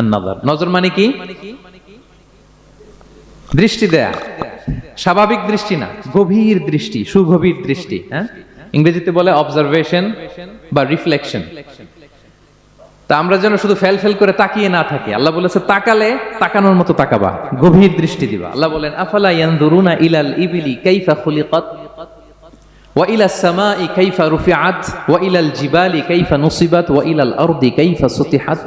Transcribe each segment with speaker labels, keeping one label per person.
Speaker 1: আন-নাযার, নজর মানে কি? দৃষ্টি দেয়া, স্বাভাবিক দৃষ্টি না, গভীর দৃষ্টি, সুগভীর দৃষ্টি। হ্যাঁ, ইংরেজিতে বলে অবজারভেশন বা রিফ্লেকশন। তা আমরা যেন শুধু ফেল ফেল করে তাকিয়ে না থাকি। আল্লাহ বলেছে তাকালে তাকানোর মতো তাকাবা, গভীর দৃষ্টি দিবা। আল্লাহ বলেন আফালা ইয়ানজুরুনা ইলাল ইবিলি কাইফা খুলিকাত ওয়া ইলাস সামাই কাইফা রুফিআত ওয়া ইলাল জিবালি কাইফা নুসিবাত ওয়া ইলাল আরদি কাইফা সুতিহাত।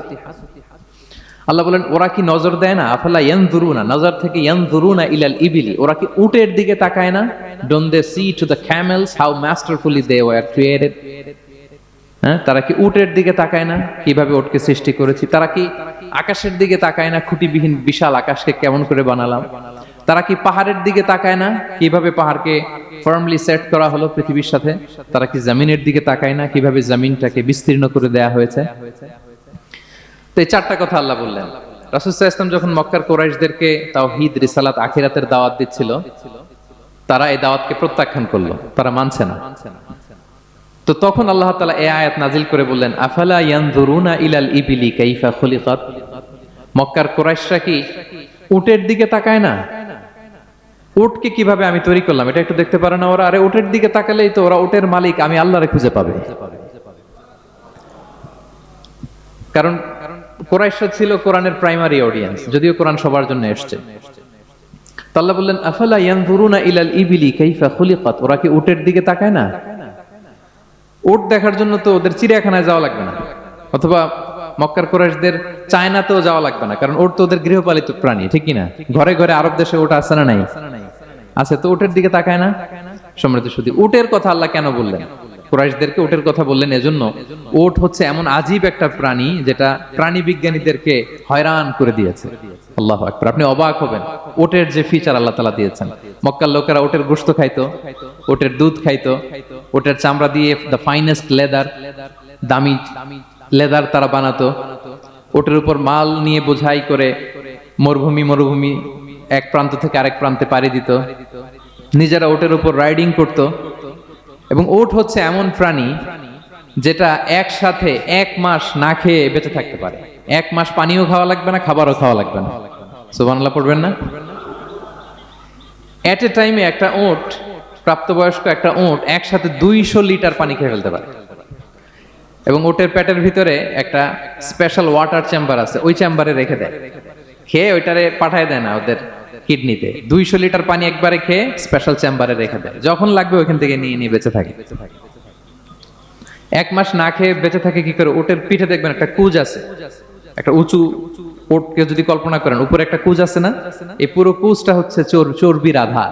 Speaker 1: আল্লাহ বলেন ওরা কি নজর দেয় না? আফালা ইয়ানজুরুনা, নজর থেকে ইয়ানজুরুনা ইলাল ইবিলি, ওরা কি উটের দিকে তাকায় না? Don't they see to the camels how masterfully they were created? হ্যাঁ, তারা কি উটের দিকে তাকায় না কিভাবে উটকে সৃষ্টি করেছি? তারা কি আকাশের দিকে তাকায় না খুঁটিবিহীন বিশাল আকাশকে কেমন করে বানালাম? তারা কি পাহাড়ের দিকে তাকায় না কিভাবে পাহাড়কে ফার্মলি সেট করা হলো পৃথিবীর সাথে? তারা কি জমিনের দিকে তাকায় না কিভাবে জমিনটাকে বিস্তীর্ণ করে দেয়া হয়েছে? তো এই চারটা কথা আল্লাহ বললেন। রাসূল সাল্লাল্লাহু আলাইহি ওয়াসাল্লাম যখন মক্কার কুরাইশদেরকে তাওহীদ, রিসালাত, আখিরাতের দাওয়াত দিচ্ছিল, তারা এই দাওয়াতকে প্রত্যাখ্যান করলো, তারা মানছে না। তো তখন আল্লাহ তাআলা এই আয়াত নাজিল করে বললেন আফালা ইয়ানজুরুনা ইলাল ইবিলি কাইফা খুলিকাত। মক্কার কুরাইশরা কি উটের দিকে তাকায় না? উটকে কিভাবে আমি তৈরি করলাম এটা একটু দেখতে পারে না ওরা? আরে উটের দিকে তাকালেই তো ওরা উটের মালিক আমি আল্লাহরে খুঁজে পাবে। কারণ কুরাইশরা ছিল কোরআনের প্রাইমারি অডিয়েন্স, যদিও কোরআন সবার জন্য এসেছে। তো আল্লাহ বললেন আফালা ইয়ানজুরুনা ইলাল ইবিলি কাইফা খুলিকাত, ওরা কি উটের দিকে তাকায় না? উট দেখার জন্য তো ওদের চিড়িয়াখানায় যাওয়া লাগবে না, অথবা মক্কার কুরাইশদের চায়নাতেও যাওয়া লাগবে না, কারণ উট তো ওদের গৃহপালিত প্রাণী, ঠিক কি না? ঘরে ঘরে আরব দেশে উট আছে না নাই? আছে। তো উটের দিকে তাকায় না? সম্মানিত শুধু উটের কথা আল্লাহ কেন বললেন? কুরাইশদেরকে উটের কথা বললেন এজন্য, উট হচ্ছে এমন আজীব একটা প্রাণী যেটা প্রাণী বিজ্ঞানীদেরকে হয়রান করে দিয়েছে। আল্লাহু আকবার, আপনি অবাক হবেন উটের যে ফিচার আল্লাহ তাআলা দিয়েছেন। মক্কার লোকেরা উটের গোশত খাইতো, উটের দুধ খাইতো, উটের চামড়া দিয়ে দ্য ফাইনেস্ট লেদার, দামি লেদার তারা বানাতো। উটের উপর মাল নিয়ে বোঝাই করে মরুভূমি এক প্রান্ত থেকে আরেক প্রান্তে পাড়ি দিত, নিজেরা উটের উপর রাইডিং করত। এবং উট হচ্ছে এমন প্রাণী যেটা একসাথে 1 মাস না খেয়ে বেঁচে থাকতে পারে। 1 মাস পানিও খাওয়া লাগবে না, খাবারও খাওয়া লাগবে না। সুবহানাল্লাহ পড়বেন না? এট এ টাইমে একটা উট, প্রাপ্তবয়স্ক একটা উট একসাথে 200 লিটার পানি খেয়ে ফেলতে পারে। এবং উটের পেটের ভিতরে একটা স্পেশাল ওয়াটার চেম্বার আছে, ওই চেম্বারে রেখে দেয়, খেয়ে ওইটারে পাঠায় দেয় না ওদের কিডনিতে। 200 লিটার পানি একবারে খেয়ে স্পেশাল চেম্বারে রেখে দেয়, যখন লাগবে ওইখান থেকে নিয়ে নিয়ে বেঁচে থাকে। 1 মাস না খেয়ে বেঁচে থাকে কি করে? উটের পিঠে দেখবেন একটা কুজ আছে, একটা উঁচু উটকে যদি কল্পনা করেন, উপরে একটা কুজ আছে না? এই পুরো কুজটা হচ্ছে চর্বির আধার।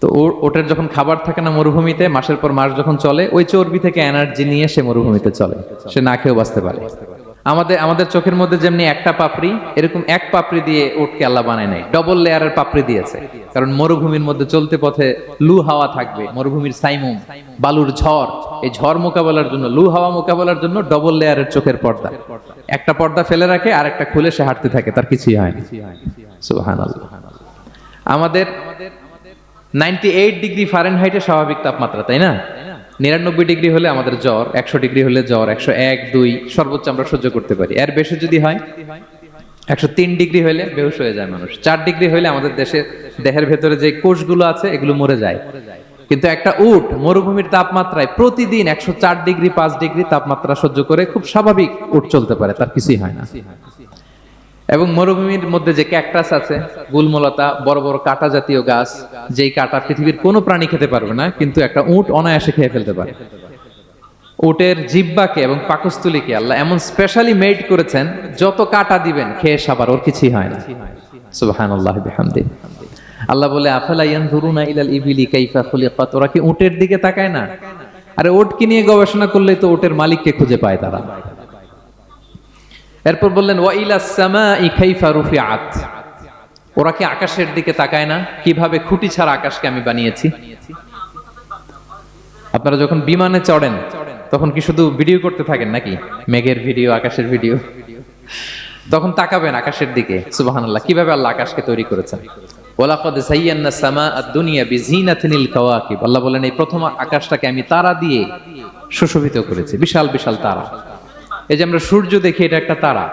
Speaker 1: তো ওটের যখন খাবার থাকে না মরুভূমিতে, মাসের পর মাস যখন চলে, ওই চর্বি থেকে এনার্জি নিয়ে সে মরুভূমিতে চলে, সে না খেয়েও বাঁচতে পারে। আমাদের চোখের মধ্যে যেমনি একটা পাপড়ি, এরকম এক পাপড়ি দিয়ে উটকে আল্লাহ বানায় নাই, ডবল লেয়ারের পাপড়ি দিয়েছে। কারণ মরুভূমির মধ্যে চলতে পথে লু হাওয়া থাকবে, মরুভূমির সাইমুম, বালুর ঝড়, এই ঝড় মোকাবেলার জন্য, লু হাওয়া মোকাবেলার জন্য ডবল লেয়ারের চোখের পর্দা। একটা পর্দা ফেলে রাখে আর একটা খুলে সে হাঁটতে থাকে, তার কিছুই হয় না। সুবহানাল্লাহ। আমাদের 98 ডিগ্রি ফারেনহাইটে স্বাভাবিক তাপমাত্রা, তাই না? 99 ডিগ্রি হলে আমাদের জ্বর, 100 ডিগ্রি হলে জ্বর, 101, 2 সর্বোচ্চ আমরা সহ্য করতে পারি। এর বেশি যদি হয়, 103 ডিগ্রি হলে বেহুশ হয়ে যায় মানুষ। 4 ডিগ্রি হলে আমাদের দেহের ভেতরে যে কোষগুলো আছে এগুলো মরে যায়। কিন্তু একটা উট মরুভূমির তাপমাত্রায় প্রতিদিন 104 ডিগ্রি 5 ডিগ্রি তাপমাত্রা সহ্য করে খুব স্বাভাবিক উট চলতে পারে, তার কিছুই হয় না। এবং মরুভূমির মধ্যে যে ক্যাকটাস আছে, গুলমলতা, বড় বড় কাঁটা জাতীয় গাছ, যেই কাঁটা পৃথিবীর কোনো প্রাণী খেতে পারবে না, কিন্তু একটা উট অনায়াসে খেয়ে ফেলতে পারে। উটের জিহ্বাকে এবং পাকস্থলীকে আল্লাহ এমন স্পেশালি মেড করেছেন, যত কাঁটা দিবেন খেয়ে সাবার, ওর কিছুই হয় না। সুবহানাল্লাহ বিহামদি। আল্লাহ বলে আফালা ইয়ানজুরুনা ইলাল ইবিলি কাইফা খুলিকাত, ওরা কি উটের দিকে তাকায় না? আরে উটকে নিয়ে গবেষণা করলেই তো উটের মালিককে খুঁজে পায় তারা। এরপর বললেন ওয়া ইলাস সামাই কাইফা রুফিআত, ওরা কি আকাশের দিকে তাকায় না কিভাবে খুঁটি ছাড়া আকাশকে আমি বানিয়েছি? আপনারা যখন বিমানে চড়েন তখন কি শুধু ভিডিও করতে থাকেন নাকি? মেঘের ভিডিও, আকাশের ভিডিও, তখন তাকাবেন আকাশের দিকে। সুবহানাল্লাহ, কিভাবে আল্লাহ আকাশকে তৈরি করেছেন। ওয়ালাকাদ যায়্যানা সামাআ আদ-দুনিয়া বিজিনাতিল কাওয়াকিব, আল্লাহ বলেন এই প্রথম আকাশটাকে আমি তারা দিয়ে সুশোভিত করেছি, বিশাল বিশাল তারা। এই যে আমরা সূর্য দেখি, এটা একটা তারা।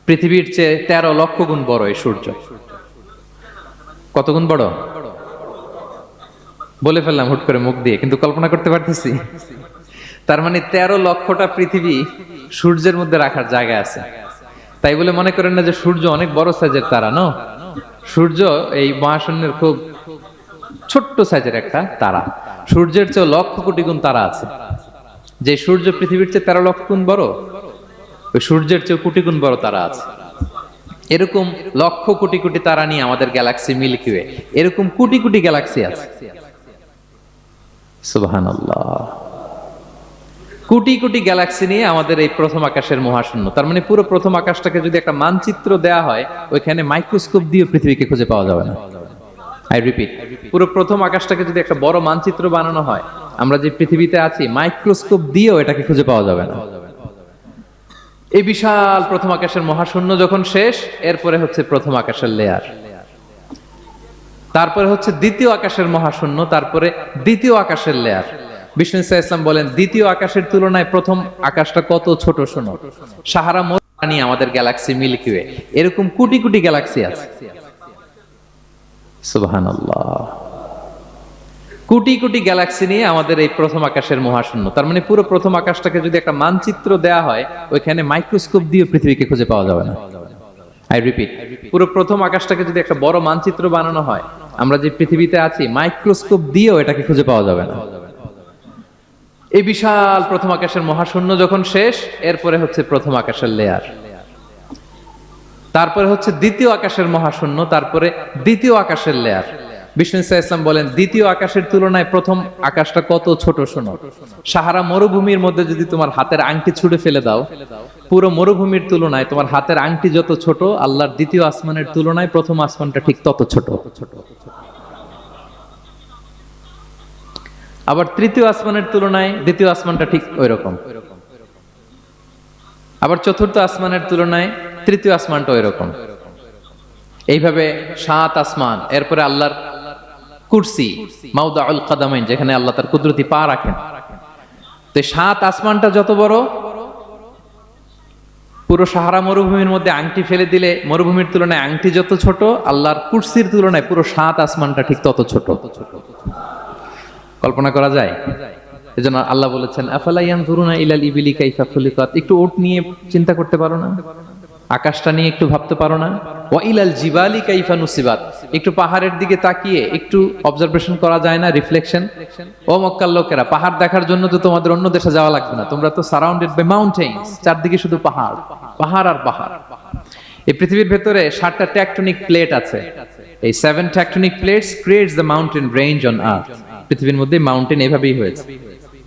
Speaker 1: পৃথিবীর চেয়ে 13 লক্ষ গুণ বড় এই সূর্য। কত গুণ বড় বলে ফেললাম হুট করে মুখ দিয়ে, কিন্তু কল্পনা করতে পারতেছি। তার মানে 13 লক্ষটা পৃথিবী সূর্যের মধ্যে রাখার জায়গা আছে। তাই বলে মনে করেন না যে সূর্য অনেক বড় সাইজের তারা। ন, সূর্য এই মহাশূন্যের খুব ছোট্ট সাইজের একটা তারা। সূর্যের চেয়ে লক্ষ কোটি গুণ তারা আছে। যে সূর্য পৃথিবীর চেয়ে 13 লক্ষ গুণ বড়, ওই সূর্যের চেয়ে কোটি গুণ বড় তারা আছে। এরকম লক্ষ কোটি কোটি তারা নিয়ে আমাদের গ্যালাক্সি মিল্কি ওয়ে, এরকম কোটি কোটি গ্যালাক্সি আছে। সুবহানাল্লাহ, কোটি কোটি গ্যালাক্সি নিয়ে আমাদের এই প্রথম আকাশের মহাশূন্য। তার মানে পুরো প্রথম আকাশটাকে যদি একটা মানচিত্র দেয়া হয়, ওইখানে মাইক্রোস্কোপ দিয়ে পৃথিবীকে খুঁজে পাওয়া যাবে না। আই রিপিট, পুরো প্রথম আকাশটাকে যদি একটা বড় মানচিত্র বানানো হয়, আমরা যে পৃথিবীতে আছি মাইক্রোস্কোপ দিয়েও এটাকে খুঁজে পাওয়া যাবে না। এই বিশাল প্রথম আকাশের মহাশূন্য যখন শেষ, এরপরে হচ্ছে প্রথম আকাশের লেয়ার, তারপরে হচ্ছে দ্বিতীয় আকাশের মহাশূন্য, তারপরে দ্বিতীয় আকাশের লেয়ার। বিষ্ণু ইসলাম বলেন, দ্বিতীয় আকাশের তুলনায় প্রথম আকাশটা কত ছোট শোনো। সাহারা মরুভূমি নিয়ে আমাদের গ্যালাক্সি মিল্কি ওয়ে, এরকম কোটি কোটি গ্যালাক্সি আছে। সুবহানাল্লাহ, কোটি কোটি গ্যালাক্সি নিয়ে আমাদের এই প্রথম আকাশের মহাশূন্য। তার মানে পুরো প্রথম আকাশটাকে যদি একটা মানচিত্র দেয়া হয়, ওইখানে মাইক্রোস্কোপ দিয়ে পৃথিবীকে খুঁজে পাওয়া যাবে না। আই রিপিট, পুরো প্রথম আকাশটাকে যদি একটা বড় মানচিত্র বানানো হয়, আমরা যে পৃথিবীতে আছি মাইক্রোস্কোপ দিয়েও এটাকে খুঁজে পাওয়া যাবে না। এই বিশাল প্রথম আকাশের মহাশূন্য যখন শেষ, এরপরে হচ্ছে প্রথম আকাশের লেয়ার, তারপরে হচ্ছে দ্বিতীয় আকাশের মহাশূন্য, তারপরে দ্বিতীয় আকাশের লেয়ার। বিষ্ণু ইসলাম বলেন, দ্বিতীয় আকাশের তুলনায় প্রথম আকাশটা কত ছোট শোনো। সাহারা মরুভূমির মধ্যে যদি তোমার হাতের আংটি ছুঁড়ে ফেলে দাও, পুরো মরুভূমির তুলনায় তোমার হাতের আংটি যত ছোট, আল্লাহর দ্বিতীয় আসমানের তুলনায় প্রথম আসমানটা ঠিক তত ছোট। আবার তৃতীয় আসমানের তুলনায় দ্বিতীয় আসমানটা ঠিক ওই রকম। আবার চতুর্থ আসমানের তুলনায় তৃতীয় আসমানটা ওই রকম। এইভাবে 7 আসমান, এরপরে আল্লাহর কুরসি, মাউদাউল কাদামাইন, যেখানে আল্লাহ তার কুদরতি পা রাখেন। তো 7 আসমানটা যত বড়, পুরো সাহারা মরুভূমির মধ্যে আংটি ফেলে দিলে মরুভূমির তুলনায় আংটি যত ছোট, আল্লাহর কুরসির তুলনায় পুরো 7 আসমানটা ঠিক তত ছোট। কল্পনা করা যায়? এজন্য আল্লাহ বলেছেন, আফালা ইয়ানজুরুনা ইলাল ইবিলি কাইফা খুলিকাত। একটু উট নিয়ে চিন্তা করতে পারো না? আকাশটা নিয়ে একটু ভাবতে পারো না? ওয়া ইলাল জিবালি কাইফা নুসিবাত। একটু পাহাড়ের দিকে তাকিয়ে একটু অবজারভেশন করা যায় না, রিফ্লেকশন? ও মক্কার লোকেরা, পাহাড় দেখার জন্য তো তোমাদের অন্য দেশে যাওয়া লাগবে না, তোমরা তো সারাউন্ডেড বাই মাউন্টেন্স, চারদিকে শুধু পাহাড়, পাহাড় আর পাহাড়। এই পৃথিবীর ভেতরে 7টা টেকটনিক প্লেট আছে। এই 7 tectonic plates creates the mountain range on earth. পৃথিবীর মধ্যে মাউন্টেন এভাবেই হয়েছে।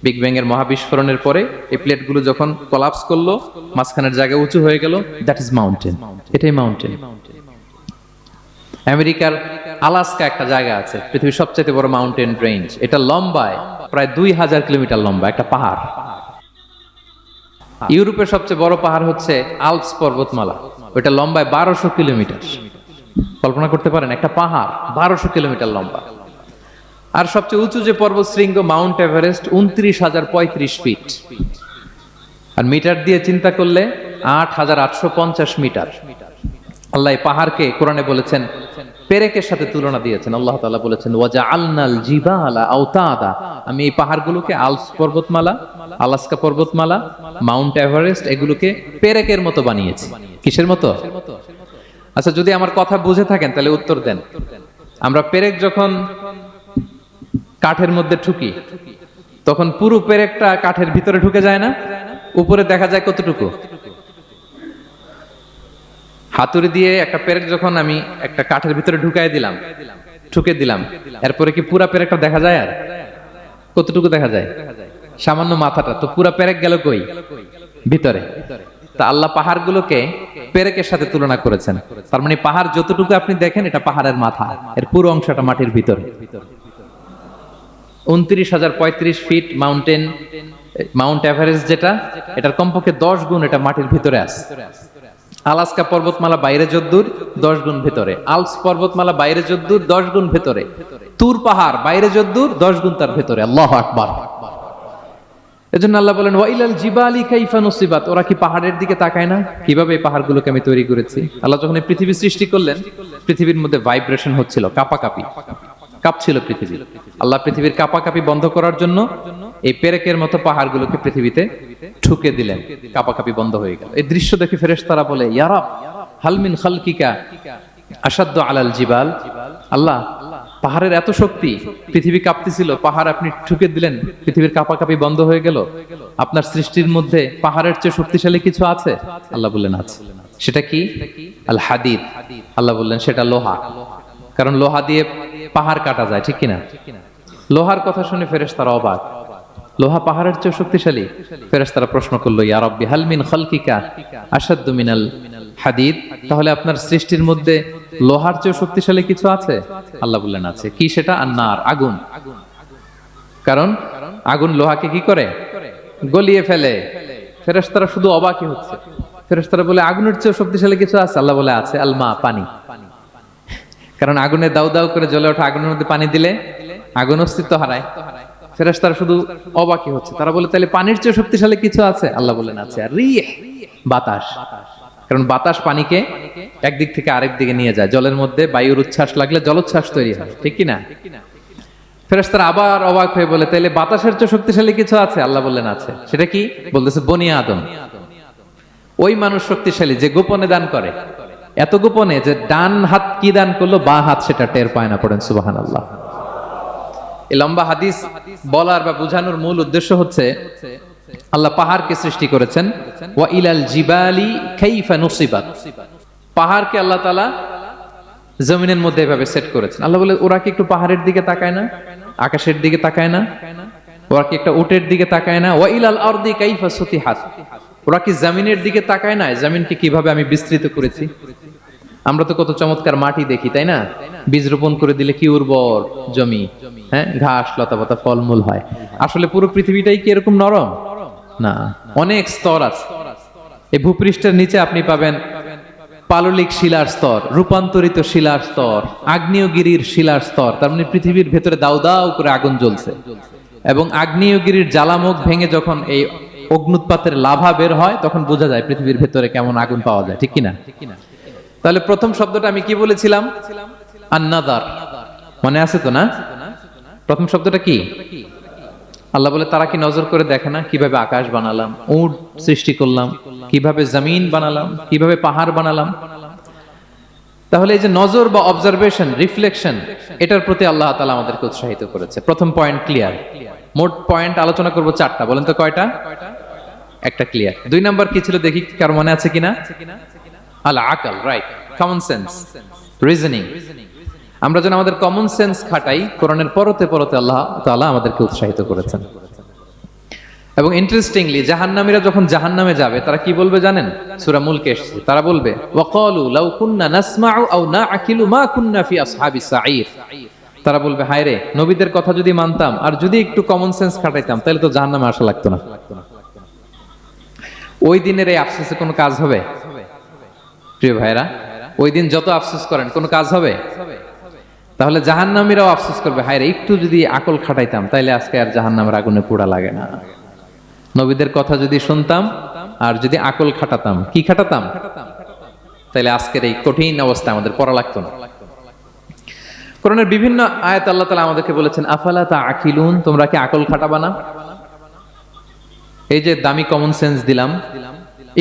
Speaker 1: বিগ ব্যাং এর মহাবিস্ফোরণের পরে এই প্লেটগুলো যখন কোলাপস করলো, মাঝখানের জায়গা উঁচু হয়ে গেল, দ্যাট ইজ মাউন্টেন। এটাই মাউন্টেন। আমেরিকার আলাস্কা একটা জায়গা আছে, পৃথিবীর সবচেয়ে বড় মাউন্টেন রেঞ্জ। এটা লম্বায় প্রায় 2000 কিলোমিটার লম্বা একটা পাহাড়। ইউরোপের সবচেয়ে বড় পাহাড় হচ্ছে আল্পস পর্বতমালা, ওটা লম্বায় 1200 কিলোমিটার। কল্পনা করতে পারেন, একটা পাহাড় 1200 কিলোমিটার লম্বা। আর সবচেয়ে উঁচু যে পর্বত শৃঙ্গ মাউন্ট এভারেস্ট 29,035 ফিট। আর মিটার দিয়ে চিন্তা করলে 8,850 মিটার। আল্লাহ এই পাহাড়কে কোরআনে বলেছেন, পেরেকের সাথে তুলনা দিয়েছেন। আল্লাহ তাআলা বলেছেন, ওয়াজআলনাল জিবালা আওতাদা। আমি এই পাহাড়গুলোকে আল্পস পর্বতমালা, আলাস্কা পর্বতমালা, মাউন্ট এভারেস্ট, এগুলোকে পেরেকের মতো বানিয়েছি। কিসের মতো? আচ্ছা, যদি আমার কথা বুঝে থাকেন তাহলে উত্তর দেন। আমরা পেরেক যখন কাঠের মধ্যে ঠুকি, তখন পুরো পেরেকটা কাঠের ভিতরে ঢুকে যায় না? উপরে দেখা যায় কতটুকু? হাতুড়ি দিয়ে একটা পেরেক যখন আমি একটা কাঠের ভিতরে ঢুকাই দিলাম, ঠুকে দিলাম, এরপরে কি পুরা পেরেকটা দেখা যায়? আর কতটুকু দেখা যায়? সামান্য মাথাটা। তো পুরা পেরেক গেল কই? ভিতরে। তা আল্লাহ পাহাড়গুলোকে পেরেকের সাথে তুলনা করেছেন। তার মানে পাহাড় যতটুকু আপনি দেখেন, এটা পাহাড়ের মাথা, এর পুরো অংশটা মাটির ভিতরে। 29,035 ফিট মাউন্টেন, মাউন্ট এভারেস্ট যেটা, এটার কমপক্ষে 10 গুণ এটা মাটির ভিতরে আছে। আলাস্কা পর্বতমালা বাইরে যদ্দূর, 10 গুণ ভিতরে। আল্পস পর্বতমালা বাইরে যদ্দূর, 10 গুণ ভিতরে। তুর পাহাড় বাইরে যদ্দূর, 10 গুণ তার ভিতরে। আল্লাহু আকবার। এজন্য আল্লাহ বলেন ওয়াইলাল জিবালি কাইফা নুসিবাত, ওরা কি পাহাড়ের দিকে তাকায় না, কিভাবে এই পাহাড়গুলোকে আমি তৈরি করেছি। আল্লাহ যখন এই পৃথিবী সৃষ্টি করলেন, পৃথিবীর মধ্যে ভাইব্রেশন হচ্ছিল, কাঁপাকাঁপি, কাঁপছিল পৃথিবী। আল্লাহ পৃথিবীর কাঁপাকাঁপি বন্ধ করার জন্য এই পেরেকের মতো পাহাড়গুলোকে পৃথিবীতে ঠুকে দিলেন, কাঁপাকাঁপি বন্ধ হয়ে গেল। এই দৃশ্য দেখে ফেরেশতারা বলে ইয়া রাব হাল মিন খালকিকা আশাদ্দু আলাল জিবাল, আল্লাহ পাহাড়ের এত শক্তি, পৃথিবী কাঁপতেছিল, পাহাড় আপনি ঠুকে দিলেন, পৃথিবীর কাঁপাকাঁপি বন্ধ হয়ে গেল। আপনার সৃষ্টির মধ্যে পাহাড়ের চেয়ে শক্তিশালী কিছু আছে? আল্লাহ বললেন আছে। সেটা কি? আল হাদিদ। আল্লাহ বললেন সেটা লোহা, কারণ লোহা দিয়ে পাহাড় কাটা যায়, ঠিক কিনা? লোহার কথা শুনে ফেরেশতারা অবাক, লোহা পাহাড়ের চেয়ে শক্তিশালী। ফেরেশতারা প্রশ্ন করলো ইয়া রাব্বি হাল মিন খালকিকা আশাদ্দু মিনাল হাদিদ, তাহলে আপনার সৃষ্টির মধ্যে লোহার চেয়ে শক্তিশালী কিছু আছে? আল্লাহ বললেন আছে। কি সেটা? আন্নার, আগুন। কারণ আগুন লোহাকে কি করে? গলিয়ে ফেলে। ফেরেশতারা শুধু অবাকই হচ্ছে। ফেরেশতারা বলে আগুনের চেয়ে শক্তিশালী কিছু আছে? আল্লাহ বলে আছে আল মা, পানি। কারণ আগুনে দাউ দাউ করে জ্বলে ওঠা আগুনের মধ্যে পানি দিলে আগুন অস্তিত্ব হারায়। ফেরেশতারা শুধু অবাকই হচ্ছে। তারা বলে তাহলে পানির চেয়ে শক্তিশালী কিছু আছে? আল্লাহ বলেন আছে। আর রিহ, বাতাস। কারণ বাতাস পানিকে একদিক থেকে আরেক দিকে নিয়ে যায়। জলের মধ্যে বায়ুর উচ্ছ্বাস লাগলে জলোচ্ছ্বাস তৈরি হয়, ঠিক কি না? ফেরেশতারা আবার অবাক হয়ে বলে তাহলে বাতাসের চেয়ে শক্তিশালী কিছু আছে? আল্লাহ বললেন আছে। সেটা কি? বলতেছে বনি আদম। ওই মানুষ শক্তিশালী যে গোপনে দান করে, এত গোপনে যে ডান হাত কি দান করলো, বা হাত সেটা টের পায় না। পড়েন সুবহানাল্লাহ। এই লম্বা হাদিস বলার বা বোঝানোর মূল উদ্দেশ্য হচ্ছে আল্লাহ পাহাড়কে সৃষ্টি করেছেন। ওয়া ইলাল জিবালি কাইফা নুসিবাত, পাহাড়কে আল্লাহ তাআলা জমিনের মধ্যে এভাবে সেট করেছেন। আল্লাহ বলে ওরা কি একটু পাহাড়ের দিকে তাকায় না, আকাশের দিকে তাকায় না? ওরা কি একটা উটের দিকে তাকায় না? ওয়া ইলাল আরদি কাইফা সুতিহাত, ওরা কি জমিনের দিকে তাকায় না, জমিনকে কিভাবে আমি বিস্তৃত করেছি। আমরা তো কত চমৎকার মাটি দেখি, তাই না? বীজ রোপণ করে দিলে কি উর্বর জমি, হ্যাঁ, ঘাস লতাপাতা ফলমূল হয়। আসলে পুরো পৃথিবীটাই কি এরকম নরম? না, অনেক স্তর আছে। এই ভূপৃষ্ঠের নিচে আপনি পাবেন পাললিক শিলার স্তর, রূপান্তরিত শিলার স্তর, আগ্নেয়গিরির শিলার স্তর। তার মানে পৃথিবীর ভেতরে দাউ দাউ করে আগুন জ্বলছে, এবং আগ্নেয়গিরির জ্বালামুখ ভেঙে যখন এই অগ্নুৎপাতের লাভা বের হয়, তখন বোঝা যায় পৃথিবীর ভেতরে কেমন আগুন পাওয়া যায়, ঠিক কিনা? তাহলে প্রথম শব্দটা আমি কি বলেছিলাম? আন-নাযার। মনে আছে তো না? প্রথম শব্দটা কি? আল্লাহ বলে তারা কি নজর করে দেখে না কিভাবে আকাশ বানালাম, উট সৃষ্টি করলাম, কিভাবে জমিন বানালাম, কিভাবে পাহাড় বানালাম। তাহলে এই যে নজর বা অবজারভেশন, রিফ্লেকশন, এটার প্রতি আল্লাহ তাআলা আমাদেরকে উৎসাহিত করেছে। প্রথম পয়েন্ট ক্লিয়ার। মোট পয়েন্ট আলোচনা করব 4টা, বলেন তো কয়টা? একটা ক্লিয়ার। 2 নাম্বার কি ছিল দেখি কার মনে আছে কিনা? আল আকল, রাইট, কমন সেন্স, রিজনিং। আমরা যেন আমাদের কমন সেন্স খাটাই, কোরআনের পরতে পরতে আল্লাহ তাআলা আমাদেরকে উৎসাহিত করেছেন। এবং ইন্টারেস্টিংলি জাহান্নামীরা যখন জাহান্নামে যাবে তারা কি বলবে জানেন? সূরা মুলকে এসেছে, তারা বলবে ওয়াকালু লাউ কুননা নাসমাউ আও নাআকিলু মা কুননা ফি আসহাবিস সাঈর। তারা বলবে হায় রে, নবীদের কথা যদি মানতাম আর যদি একটু কমন সেন্স খাটাইতাম তাহলে তো জাহান্নামে আসা লাগতো না। ওই দিনের এই আফসোসে কোনো কাজ হবে? প্রিয় ভাইরা, ওই দিন যত আফসোস করেন কোনো কাজ হবে? তাহলে জাহান্নামীরাও আফসোস করবে হায় রে, একটু যদি আকল খাটাইতাম তাইলে আজকে আর জাহান্নামের আগুনে পোড়া লাগে না। নবীদের কথা যদি শুনতাম আর যদি আকল খাটাতাম, কি খাটাতাম, তাহলে আজকের এই কঠিন অবস্থা আমাদের পড়া লাগতো না। কোরআনের বিভিন্ন আয়াত আল্লাহ তাআলা আমাদেরকে বলেছেন আফালা তাআকিলুন, তোমরা কি আকল খাটাবা না? এই যে দামি কমন সেন্স দিলাম,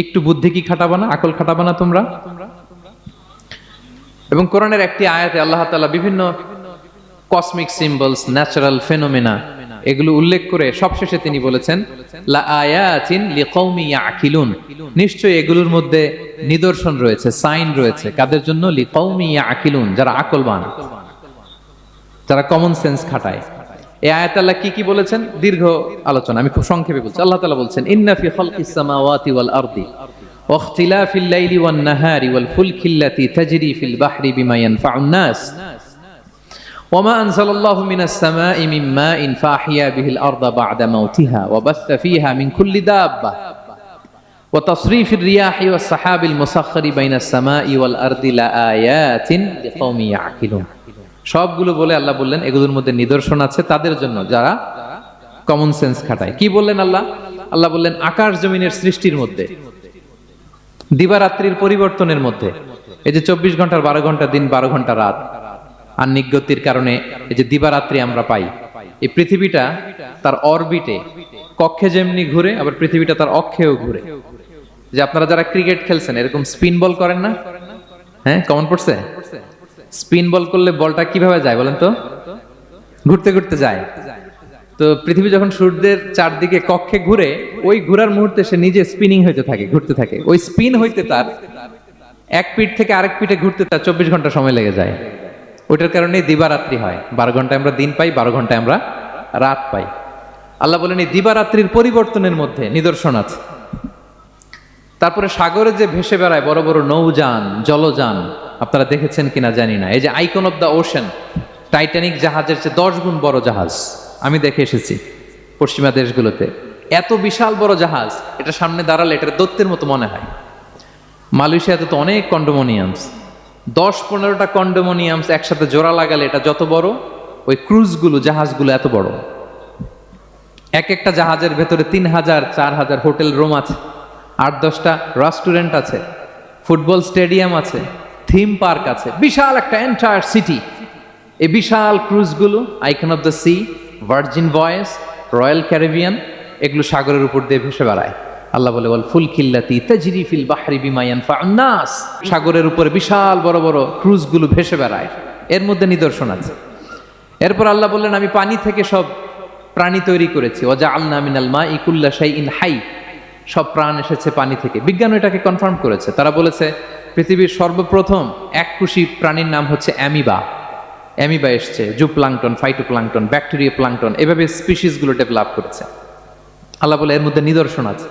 Speaker 1: একটু বুদ্ধি কি খাটাবা না, আকল খাটাবা না তোমরা? এবং কোরআনের একটি আয়াতে আল্লাহ তাআলা বিভিন্ন কসমিক সিম্বলস, ন্যাচারাল ফেনোমেনা, এগুলো উল্লেখ করে সবশেষে তিনি বলেছেন লা আয়াতিন লিকৌমি ইয়াকিলুন, নিশ্চয়ই এগুলোর মধ্যে নিদর্শন রয়েছে, সাইন রয়েছে। কাদের জন্য? লিকৌমি ইয়াকিলুন, যারা আকলবান, যারা কমন সেন্স খাটায়। এই আয়াতে আল্লাহ কি কি বলেছেন দীর্ঘ আলোচনা, আমি খুব সংক্ষেপে বলছি। আল্লাহ তাআলা বলছেন ইন্না ফি খালকিস সামাওয়াতি ওয়াল আরদি ওয়া ইখতিলাফিল লাইলি ওয়ান নাহারি ওয়াল ফুলকিল্লাতি তাজরি ফিল বাহরি বিমা ইয়ানফাউন নাস وما أنزل الله من السماء من ماء فأحيا به الأرض بعد موتها وبث فيها من كل دابة وتصريف الرياح والسحاب المسخر بين السماء والأرض لآيات لقوم يعقلون। সবগুলো বলে আল্লাহ বললেন এগুলোর মধ্যে নিদর্শন আছে তাদের জন্য যারা কমন সেন্স খাটায়। কি বললেন আল্লাহ? আল্লাহ বললেন আকাশ জমিনের সৃষ্টির মধ্যে, দিবারাত্রির পরিবর্তনের মধ্যে, এই যে 24 ঘন্টার 12 ঘন্টা দিন, 12 ঘন্টা রাত, আর নিগতির কারণে এই যে দিবারাত্রি আমরা পাই, এই পৃথিবীটা তার অরবিটে কক্ষে যেমনি ঘুরে, আবার পৃথিবীটা তার অক্ষেও ঘুরে। যে আপনারা যারা ক্রিকেট খেলছেন এরকম স্পিন বল করেন না? হ্যাঁ, কমন পড়ছে? স্পিন বল করলে বলটা কিভাবে যায় বলেন তো? ঘুরতে ঘুরতে যায়। তো পৃথিবী যখন সূর্যের চারদিকে কক্ষে ঘুরে, ওই ঘোরার মুহূর্তে সে নিজে স্পিনিং হইতে থাকে, ঘুরতে থাকে। ওই স্পিন হইতে তার এক পিঠ থেকে আরেক পিঠে ঘুরতে তার 24 ঘন্টা সময় লেগে যায়। ওইটার কারণে দিবারাত্রি হয়। 12 ঘন্টায় আমরা দিন পাই, 12 ঘন্টায় আমরা রাত পাই। আল্লাহ বলেন এই দিবারাত্রির পরিবর্তনের মধ্যে নিদর্শন আছে। তারপরে সাগরে যে ভেসে বেড়ায় বড় বড় নৌযান, জলযান, আপনারা দেখেছেন কিনা জানি না। এই যে icon of the ocean, Titanic জাহাজের চেয়ে 10 গুণ বড় জাহাজ, আমি দেখে এসেছি পশ্চিমা দেশগুলোতে। এত বিশাল বড় জাহাজ, এটা সামনে দাঁড়ালে এটার দৈত্যের মতো মনে হয়। মালয়েশিয়াতে তো অনেক কন্ডোমোনিয়ামস, 10-15টা কন্ডোমোনিয়ামস একসাথে জোড়া লাগালে এটা যত বড়, ওই ক্রুজগুলো, জাহাজগুলো এত বড়। এক একটা জাহাজের ভেতরে 3000-4000 হোটেল রুম আছে, 8-10টা রেস্টুরেন্ট আছে, ফুটবল স্টেডিয়াম আছে, থিম পার্ক আছে, বিশাল একটা এন্টায়ার সিটি। এই বিশাল ক্রুজগুলো, icon of the sea, virgin voyage, royal Caribbean, এগুলো সাগরের উপর দিয়ে ভেসে বেড়ায়। আল্লাহ বলে বল ফুল কিল্লাতি তাজরি ফিল বাহরি বিমা ইয়ানফাউন নাস, সাগরের উপরে বিশাল বড় বড় ক্রুজগুলো ভেসে বেড়ায়, এর মধ্যে নিদর্শন আছে। এরপর আল্লাহ বললেন আমি পানি থেকে সব প্রাণী তৈরি করেছি। ওয়াজআলনা মিনাল মাই কুল্লা শাইইন হাই, সব প্রাণ এসেছে পানি থেকে। বিজ্ঞান এটাকে কনফার্ম করেছে। তারা বলেছে পৃথিবীর সর্বপ্রথম এককোষী প্রাণীর নাম হচ্ছে অ্যামিবা। অ্যামিবা এসছে, জুপ্লাঙ্কটন, ফাইটোপ্লাঙ্কটন, ব্যাকটেরিয়া প্লাঙ্কটন, এভাবে স্পিসিসগুলো ডেভেলপ করেছে। আল্লাহ বলে এর মধ্যে নিদর্শন আছে।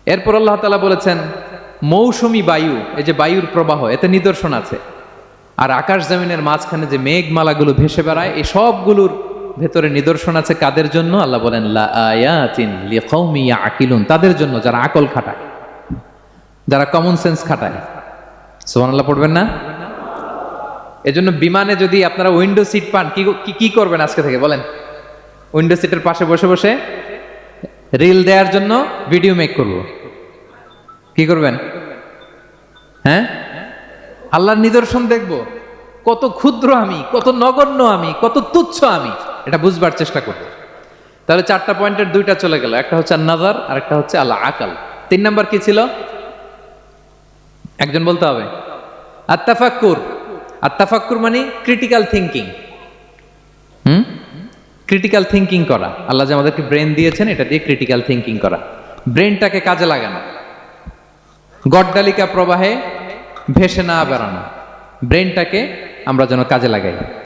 Speaker 1: এরপর আল্লাহ তাআলা বলেছেন মৌসুমী বায়ু, এই যে বায়ুর প্রবাহ, এতে নিদর্শন আছে। আর আকাশ জমিনের মাঝখানে যে মেঘমালাগুলো ভেসে বেড়ায়, এই সবগুলোর ভেতরে নিদর্শন আছে। কাদের জন্য? আল্লাহ বলেন লা আয়াতিন লিকাউমি ইয়াকিলুন, তাদের জন্য যারা আকল খাটায়, যারা কমন সেন্স খাটায়। সুবহানাল্লাহ পড়বেন না? এজন্য বিমানে যদি আপনারা উইন্ডো সিট পান, কি করবেন আজকে থেকে বলেন? উইন্ডো সিটের পাশে বসে বসে রিল দেওয়ার জন্য ভিডিও মেক করব। কি করবেন? হ্যাঁ, আল্লাহর নিদর্শন দেখব, কত ক্ষুদ্র আমি, কত নগণ্য আমি, কত তুচ্ছ আমি, এটা বুঝবার চেষ্টা করব। তাহলে 4টা পয়েন্টের 2টা চলে গেল, একটা হচ্ছে নাজার আর একটা হচ্ছে আল্লাহ আকাল। 3 নাম্বার কি ছিল? একজন বলতে হবে। আত্তাফাক্কুর। আত্তাফাক্কুর মানে ক্রিটিক্যাল থিঙ্কিং। ক্রিটিক্যাল থিঙ্কিং করা। আল্লাহ যে আমাদেরকে ব্রেন দিয়েছেন, এটা দিয়ে ক্রিটিক্যাল থিঙ্কিং করা, ব্রেনটাকে কাজে লাগানো, গড্ডালিকা প্রবাহে ভেসে না বেড়ানো, ব্রেনটাকে আমরা যেন কাজে লাগাই।